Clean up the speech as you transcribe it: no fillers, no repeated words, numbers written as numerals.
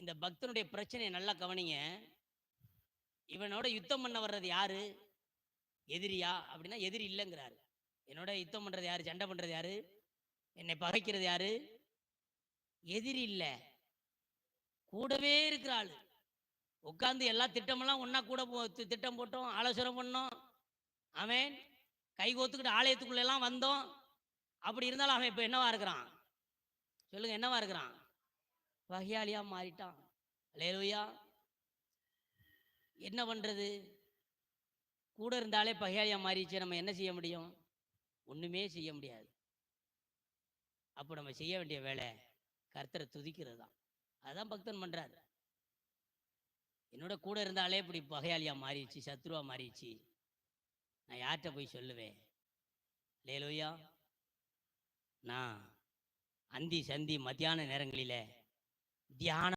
இந்த பக்தனுடைய பிரச்சனையை நல்லா கவனிங்க. இவனோட யுத்தம் பண்ண வர்றது யாரு? எதிரியா? அப்படின்னா எதிரி இல்லைங்கிறாரு. என்னோட யுத்தம் பண்றது யாரு? சண்டை பண்றது யாரு? என்னை பகைக்கிறது யாரு? எதிரி இல்ல, கூடவே இருக்கிற ஆளு. உட்கார்ந்து எல்லா திட்டமெல்லாம் ஒண்ணா கூட திட்டம் போட்டோம், ஆலோசனை பண்ணோம். அவன் கை கோத்துக்கிட்டு ஆலயத்துக்குள்ள எல்லாம் வந்தோம். அப்படி இருந்தாலும் அவன் இப்ப என்னவா இருக்கிறான்? சொல்லுங்க, என்னவா இருக்கிறான்? வகையாளியா மாறிட்டான். அல்லேலூயா. என்ன பண்றது? கூட இருந்தாலே பகையாளியா மாறிடுச்சு. நம்ம என்ன செய்ய முடியும்? ஒண்ணுமே செய்ய முடியாது. அப்போ நம்ம செய்ய வேண்டிய வேலை கர்த்தரை துதிக்கிறது தான். அதான் பக்தன் பண்றாரு. என்னோட கூட இருந்தாலே இப்படி பகையாளியா மாறிடுச்சு, சத்ருவா மாறிடுச்சு, நான் யார்கிட்ட போய் சொல்லுவேன்? அல்லேலூயா. நான் அந்தி சந்தி மத்தியான நேரங்களில தியான